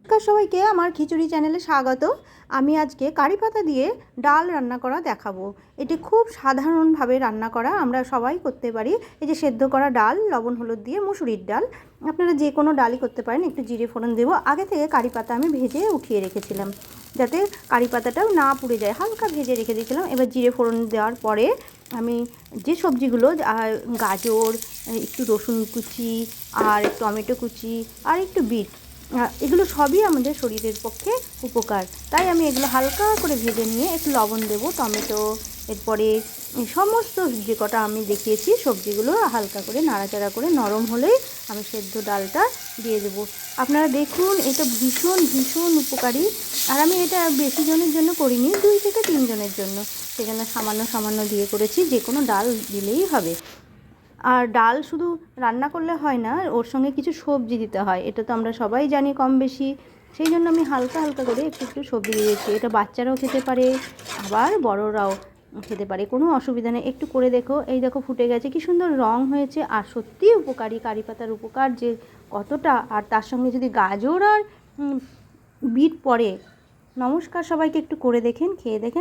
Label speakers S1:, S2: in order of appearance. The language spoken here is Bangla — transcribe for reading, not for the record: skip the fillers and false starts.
S1: নমস্কার সবাইকে আমার খিচুড়ি চ্যানেলে স্বাগত। আমি আজকে কারি পাতা দিয়ে ডাল রান্না করা দেখাবো। এটি খুব সাধারণভাবে রান্না করা, আমরা সবাই করতে পারি। এই যে সেদ্ধ করা ডাল, লবণ হলুদ দিয়ে, মুসুরির ডাল, আপনারা যে কোনো ডালই করতে পারেন। একটু জিরে ফোড়ন দেবো। আগে থেকে কারি পাতা আমি ভেজে উঠিয়ে রেখেছিলাম যাতে কারি পাতাটাও না পুড়ে যায়, হালকা ভেজে রেখে দিয়েছিলাম। এবার জিরে ফোড়ন দেওয়ার পরে আমি যে সবজিগুলো, গাজর, একটু রসুন কুচি, আর টমেটো কুচি, আর একটু বিট, এগুলো সবই আমাদের শরীরের পক্ষে উপকার। তাই আমি এগুলো হালকা করে ভেজে নিয়ে একটু লবণ দেবো, টমেটো, এরপরে সমস্ত যে কটা আমি দেখিয়েছি সবজিগুলো হালকা করে নাড়াচাড়া করে নরম হলেই আমি সেদ্ধ ডালটা দিয়ে দেবো। আপনারা দেখুন, এটা ভীষণ ভীষণ উপকারী। আর আমি এটা বেশি জনের জন্য করিনি, 2 থেকে 3 জনের জন্য, সেজন্য সামান্য সামান্য দিয়ে করেছি। যে কোনো ডাল দিলেই হবে। আর ডাল শুধু রান্না করলে হয় না, ওর সঙ্গে কিছু সবজি দিতে হয়, এটা তো আমরা সবাই জানি কম বেশি। সেই জন্য আমি হালকা হালকা করে একটু একটু সবজি দিয়েছি। এটা বাচ্চারাও খেতে পারে, আবার বড়রাও খেতে পারে, কোনো অসুবিধা নেই। একটু করে দেখো, এই দেখো ফুটে গেছে, কি সুন্দর রং হয়েছে। আর সত্যিই উপকারী, কারি পাতার উপকার যে কতটা, আর তার সঙ্গে যদি গাজর আর বিট পড়ে। নমস্কার সবাইকে, একটু করে দেখেন, খেয়ে দেখেন।